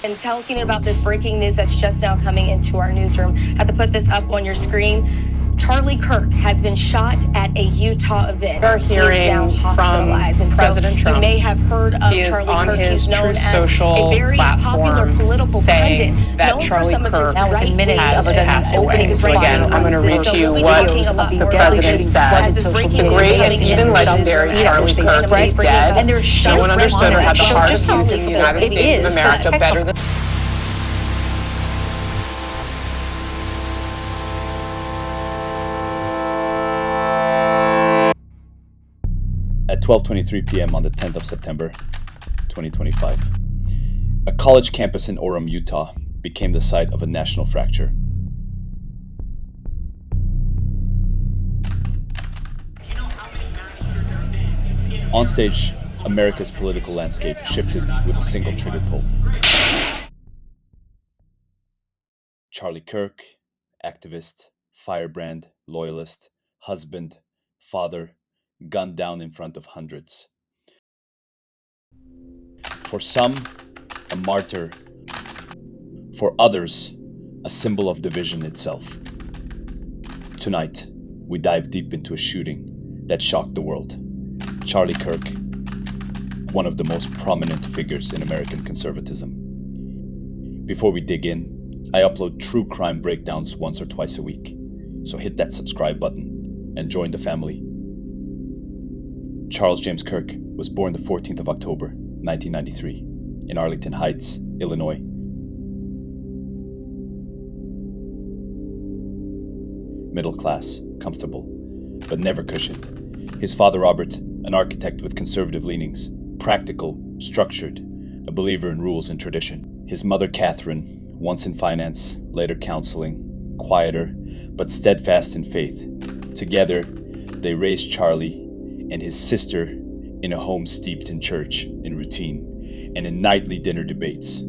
And talking about this breaking news that's just now coming into our newsroom, I have to put this up on your screen. Charlie Kirk has been shot at a Utah event. We're hearing he is now hospitalized. from And President so Trump. You may have heard of He is Charlie on Kirk. his He's known Truth as Social a very popular platform political saying pundit, that known Charlie for some of his Kirk now within minutes has of a gun passed opening away. So fire again, I'm going to read So to you we'll be what talking a lot the the more deadly about president shooting this said. flooded as this social breaking The news media. great coming and even into legendary this Charlie they Kirk spread is dead. and there's No one understood or had the show heart just of how using the United it States is of America better than... At 12:23 p.m. on the 10th of September, 2025, a college campus in Orem, Utah, became the site of a national fracture. On stage, America's political landscape shifted with a single trigger pull. Charlie Kirk, activist, firebrand, loyalist, husband, father, gunned down in front of hundreds. For some, a martyr. For others, a symbol of division itself. Tonight, we dive deep into a shooting that shocked the world. Charlie Kirk, one of the most prominent figures in American conservatism. Before we dig in, I upload true crime breakdowns once or twice a week, so hit that subscribe button and join the family. Charles James Kirk was born the 14th of October, 1993, in Arlington Heights, Illinois. Middle class, comfortable, but never cushioned. His father, Robert, an architect with conservative leanings, practical, structured, a believer in rules and tradition. His mother, Catherine, once in finance, later counseling, quieter, but steadfast in faith. Together, they raised Charlie and his sister in a home steeped in church, in routine, and in nightly dinner debates.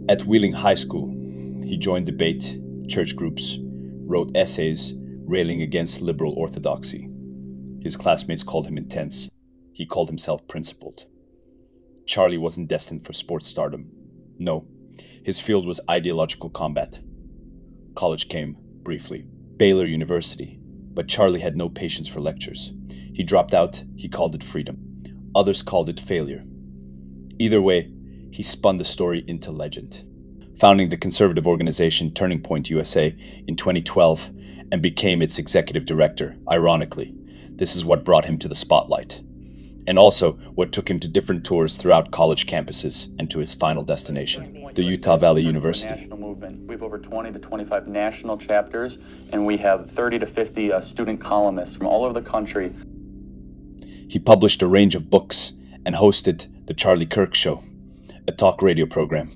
At Wheeling High School, he joined debate, church groups, wrote essays railing against liberal orthodoxy. His classmates called him intense. He called himself principled. Charlie wasn't destined for sports stardom. No, his field was ideological combat. College came, briefly. Baylor University. But Charlie had no patience for lectures. He dropped out, he called it freedom. Others called it failure. Either way, he spun the story into legend. Founding the conservative organization Turning Point USA in 2012 and became its executive director, ironically. This is what brought him to the spotlight. And also what took him to different tours throughout college campuses and to his final destination, the Utah Valley University. National movement. We have over 20 to 25 national chapters, and we have 30 to 50 student columnists from all over the country. He published a range of books and hosted The Charlie Kirk Show, a talk radio program.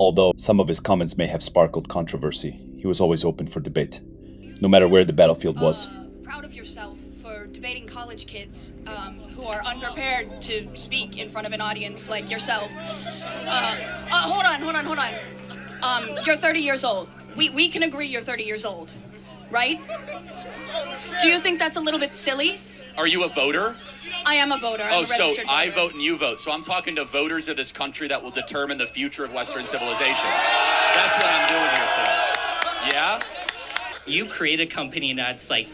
Although some of his comments may have sparkled controversy, he was always open for debate, no matter where the battlefield was. Proud of yourself for debating college kids who are unprepared to speak in front of an audience like yourself. Hold on. You're 30 years old. We can agree you're 30 years old, right? Do you think that's a little bit silly? Are you a voter? I am a voter. I'm a so registered I voter. vote and you vote. So I'm talking to voters of this country that will determine the future of Western civilization. That's what I'm doing here today. Yeah? You create a company that's like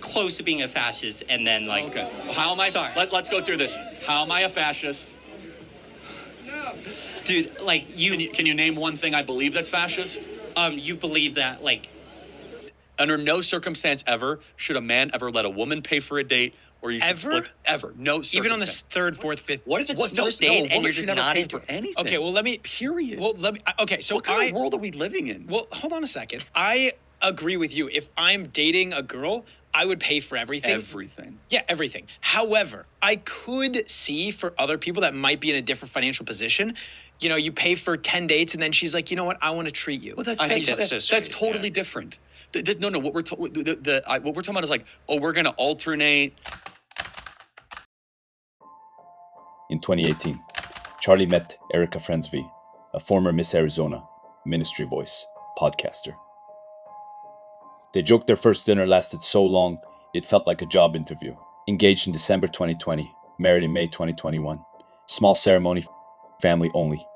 close to being a fascist, and then Okay. How am I? Sorry. Let's go through this. How am I a fascist? dude, like Can you name one thing I believe that's fascist? you believe that Under no circumstance ever should a man ever let a woman pay for a date, or you should Ever? split ever. No circumstance. Even on the third, fourth, fifth. What if it's the first no, date a and woman you're should just never not pay into for it? anything. Okay, well, let me. Period. Well, let me. Okay, so What kind of world are we living in? Well, hold on a second. I agree with you. If I'm dating a girl, I would pay for everything. Everything. Yeah, everything. However, I could see for other people that might be in a different financial position, you know, you pay for 10 dates and then she's like, you know what, I want to treat you. Well, that's I think that's so sweet, totally yeah. different. No. What we're talking about is like, oh, we're gonna alternate. In 2018, Charlie met Erica Frensby, a former Miss Arizona, ministry voice, podcaster. They joked their first dinner lasted so long, it felt like a job interview. Engaged in December 2020, married in May 2021. Small ceremony, family only.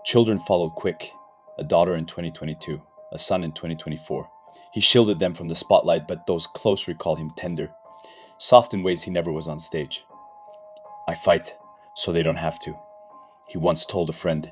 Children followed quick, a daughter in 2022, a son in 2024. He shielded them from the spotlight, but those close recall him tender, soft in ways he never was on stage. "I fight so they don't have to," he once told a friend.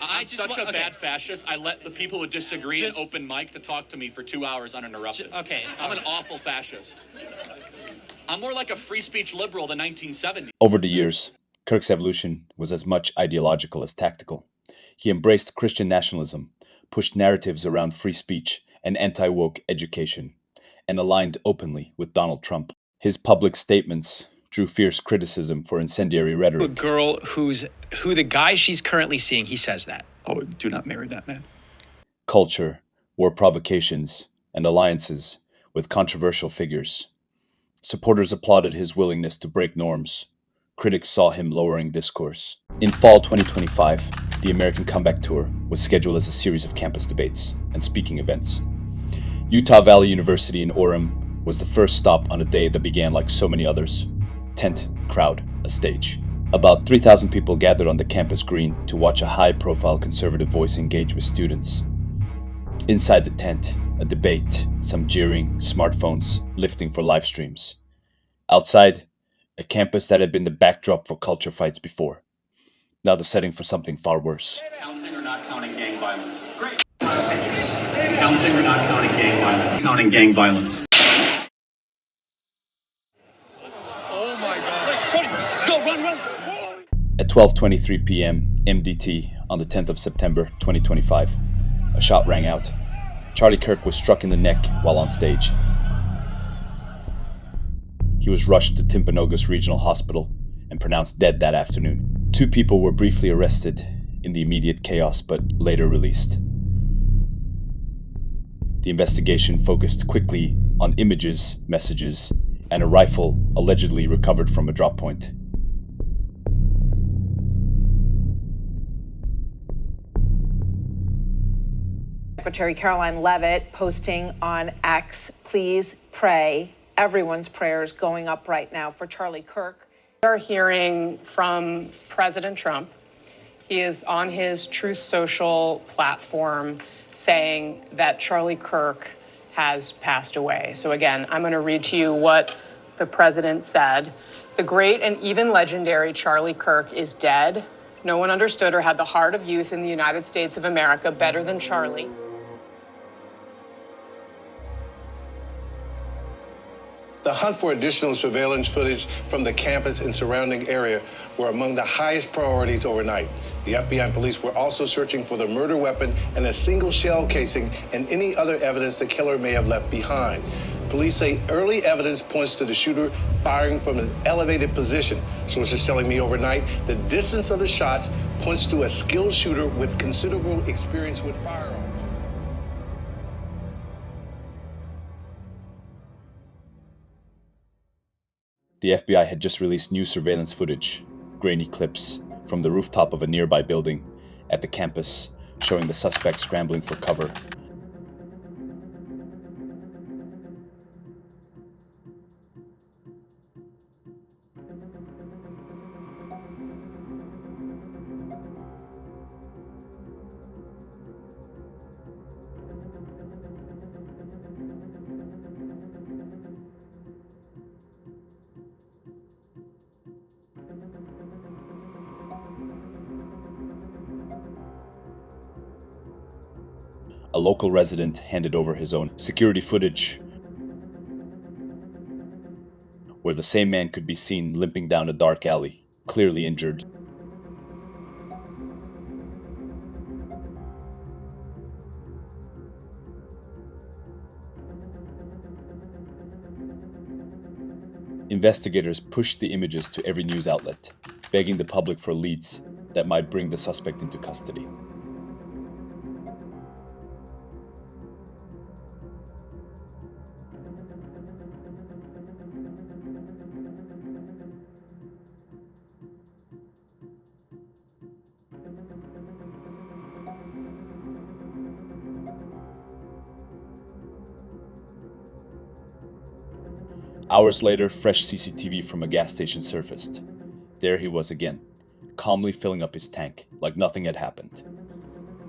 I'm such a bad fascist. I let the people who disagree in open mic to talk to me for 2 hours uninterrupted. I'm an awful fascist. I'm more like a free speech liberal of the 1970s. Over the years, Kirk's evolution was as much ideological as tactical. He embraced Christian nationalism, pushed narratives around free speech and anti-woke education, and aligned openly with Donald Trump. His public statements drew fierce criticism for incendiary A rhetoric. girl who the guy she's currently seeing, he says that. Oh, do not marry that man. Culture, war provocations, and alliances with controversial figures. Supporters applauded his willingness to break norms. Critics saw him lowering discourse. In fall 2025, the American Comeback Tour was scheduled as a series of campus debates and speaking events. Utah Valley University in Orem was the first stop on a day that began like so many others. Tent, crowd, a stage. About 3,000 people gathered on the campus green to watch a high-profile conservative voice engage with students. Inside the tent, a debate, some jeering, smartphones lifting for live streams. Outside, a campus that had been the backdrop for culture fights before. Now the setting for something far worse. Counting or not counting gang violence? Great. Counting or not counting gang violence? Counting gang violence. Oh my God. Go, run. At 12:23 p.m. MDT on the 10th of September 2025, a shot rang out. Charlie Kirk was struck in the neck while on stage. He was rushed to Timpanogos Regional Hospital and pronounced dead that afternoon. 2 people were briefly arrested in the immediate chaos, but later released. The investigation focused quickly on images, messages, and a rifle allegedly recovered from a drop point. Secretary Caroline Leavitt posting on X, "Please pray." Everyone's prayers going up right now for Charlie Kirk. We are hearing from President Trump. He is on his Truth Social platform saying that Charlie Kirk has passed away. So again, I'm going to read to you what the president said. "The great and even legendary Charlie Kirk is dead. No one understood or had the heart of youth in the United States of America better than Charlie." The hunt for additional surveillance footage from the campus and surrounding area were among the highest priorities overnight. The FBI and police were also searching for the murder weapon and a single shell casing and any other evidence the killer may have left behind. Police say early evidence points to the shooter firing from an elevated position. Sources telling me overnight the distance of the shots points to a skilled shooter with considerable experience with firearms. The FBI had just released new surveillance footage, grainy clips, from the rooftop of a nearby building at the campus, showing the suspect scrambling for cover. A local resident handed over his own security footage, where the same man could be seen limping down a dark alley, clearly injured. Investigators pushed the images to every news outlet, begging the public for leads that might bring the suspect into custody. Hours later, fresh CCTV from a gas station surfaced. There he was again, calmly filling up his tank, like nothing had happened.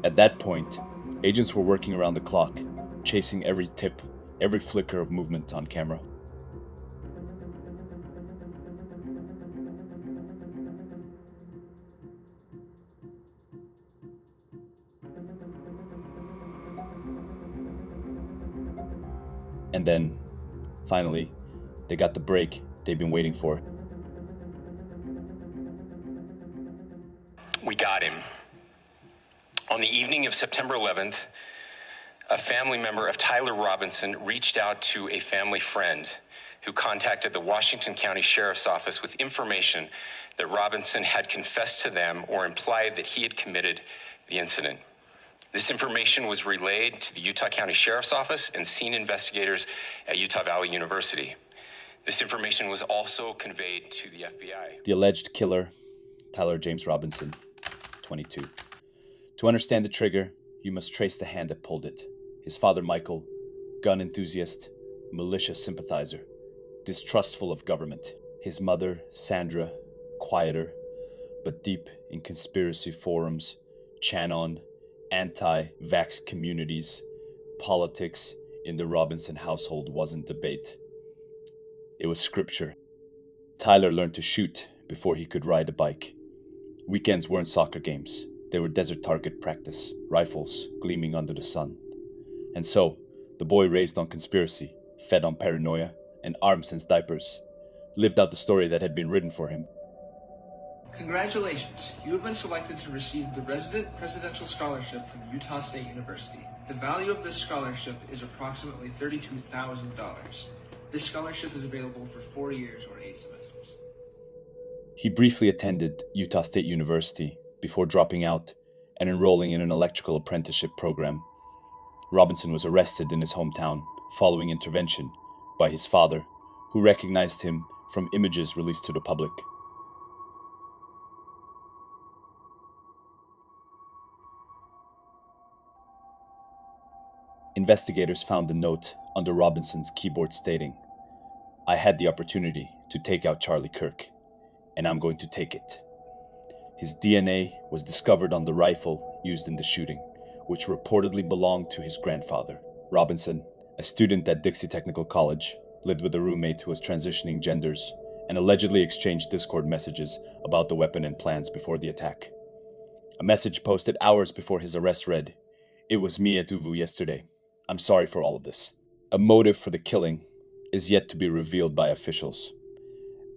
At that point, agents were working around the clock, chasing every tip, every flicker of movement on camera. And then, finally, they got the break they've been waiting for. We got him. On the evening of September 11th, a family member of Tyler Robinson reached out to a family friend who contacted the Washington County Sheriff's Office with information that Robinson had confessed to them or implied that he had committed the incident. This information was relayed to the Utah County Sheriff's Office and scene investigators at Utah Valley University. This information was also conveyed to the FBI. The alleged killer, Tyler James Robinson, 22. To understand the trigger, you must trace the hand that pulled it. His father, Michael, gun enthusiast, militia sympathizer, distrustful of government. His mother, Sandra, quieter, but deep in conspiracy forums, Chanon, anti-vax communities. Politics in the Robinson household wasn't debate. It was scripture. Tyler learned to shoot before he could ride a bike. Weekends weren't soccer games. They were desert target practice, rifles gleaming under the sun. And so, the boy raised on conspiracy, fed on paranoia, and armed since diapers, lived out the story that had been written for him. Congratulations, you have been selected to receive the Resident Presidential Scholarship from Utah State University. The value of this scholarship is approximately $32,000. This scholarship is available for 4 years or 8 semesters. He briefly attended Utah State University before dropping out and enrolling in an electrical apprenticeship program. Robinson was arrested in his hometown following intervention by his father, who recognized him from images released to the public. Investigators found a note under Robinson's keyboard stating, "I had the opportunity to take out Charlie Kirk, and I'm going to take it." His DNA was discovered on the rifle used in the shooting, which reportedly belonged to his grandfather. Robinson, a student at Dixie Technical College, lived with a roommate who was transitioning genders and allegedly exchanged Discord messages about the weapon and plans before the attack. A message posted hours before his arrest read, "It was me at Uvu yesterday. I'm sorry for all of this." A motive for the killing is yet to be revealed by officials.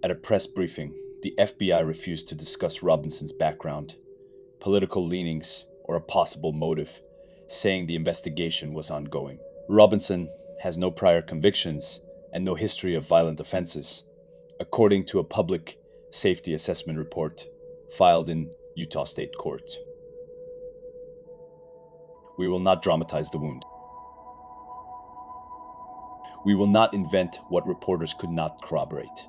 At a press briefing, the FBI refused to discuss Robinson's background, political leanings, or a possible motive, saying the investigation was ongoing. Robinson has no prior convictions and no history of violent offenses, according to a public safety assessment report filed in Utah State Court. We will not dramatize the wound. We will not invent what reporters could not corroborate.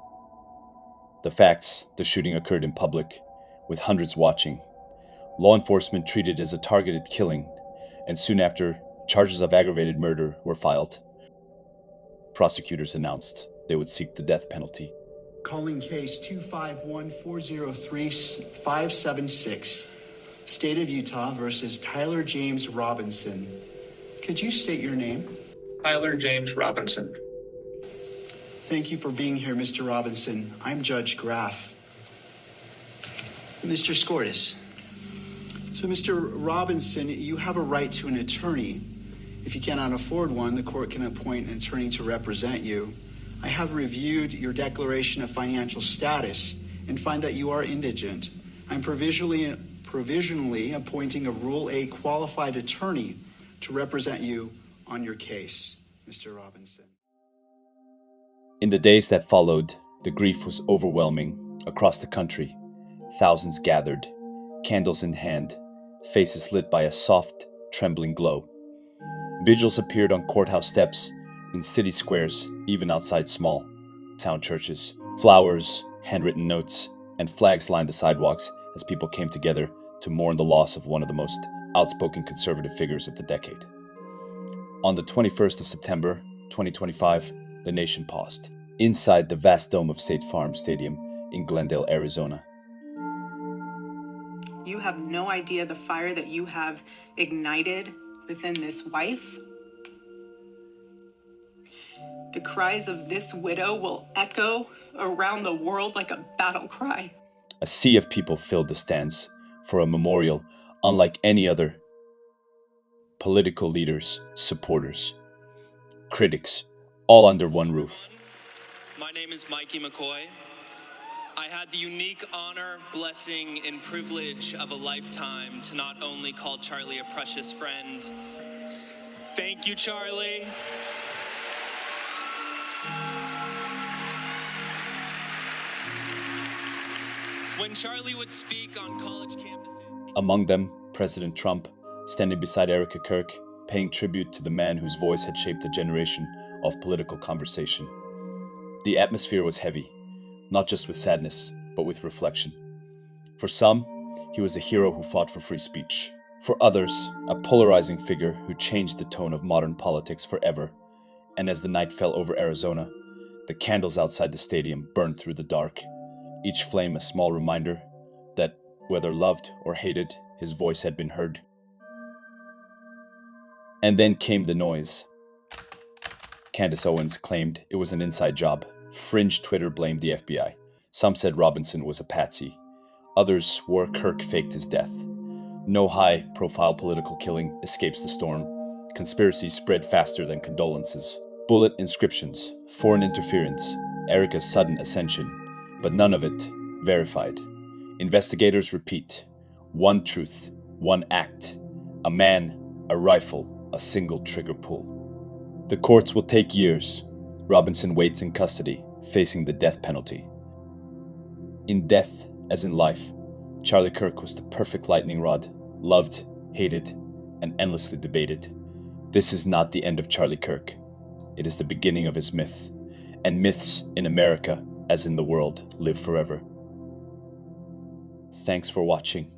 The facts: the shooting occurred in public, with hundreds watching. Law enforcement treated it as a targeted killing, and soon after, charges of aggravated murder were filed. Prosecutors announced they would seek the death penalty. Calling case 251-403-576, State of Utah versus Tyler James Robinson. Could you state your name? Tyler James Robinson. Thank you for being here, Mr. Robinson. I'm Judge Graff. Mr. Scortis. So, Mr. Robinson, you have a right to an attorney. If you cannot afford one, the court can appoint an attorney to represent you. I have reviewed your declaration of financial status and find that you are indigent. I'm provisionally appointing a Rule A qualified attorney to represent you on your case, Mr. Robinson. In the days that followed, the grief was overwhelming. Across the country, thousands gathered, candles in hand, faces lit by a soft, trembling glow. Vigils appeared on courthouse steps, in city squares, even outside small town churches. Flowers, handwritten notes, and flags lined the sidewalks as people came together to mourn the loss of one of the most outspoken conservative figures of the decade. On the 21st of September, 2025, the nation paused. inside the vast dome of State Farm Stadium in Glendale, Arizona. You have no idea the fire that you have ignited within this wife. The cries of this widow will echo around the world like a battle cry. A sea of people filled the stands for a memorial unlike any other. Political leaders, supporters, critics, all under one roof. My name is Mikey McCoy. I had the unique honor, blessing, and privilege of a lifetime to not only call Charlie a precious friend. Thank you, Charlie. When Charlie would speak on college campuses... Among them, President Trump, standing beside Erica Kirk, paying tribute to the man whose voice had shaped a generation of political conversation. The atmosphere was heavy, not just with sadness, but with reflection. For some, he was a hero who fought for free speech. For others, a polarizing figure who changed the tone of modern politics forever. And as the night fell over Arizona, the candles outside the stadium burned through the dark, each flame a small reminder that, whether loved or hated, his voice had been heard. And then came the noise. Candace Owens claimed it was an inside job. Fringe Twitter blamed the FBI. Some said Robinson was a patsy. Others swore Kirk faked his death. No high-profile political killing escapes the storm. Conspiracies spread faster than condolences. Bullet inscriptions, foreign interference, Erica's sudden ascension, but none of it verified. Investigators repeat, one truth, one act, a man, a rifle, a single trigger pull. The courts will take years. Robinson waits in custody, facing the death penalty. In death, as in life, Charlie Kirk was the perfect lightning rod, loved, hated, and endlessly debated. This is not the end of Charlie Kirk. It is the beginning of his myth, and myths in America, as in the world, live forever. Thanks for watching.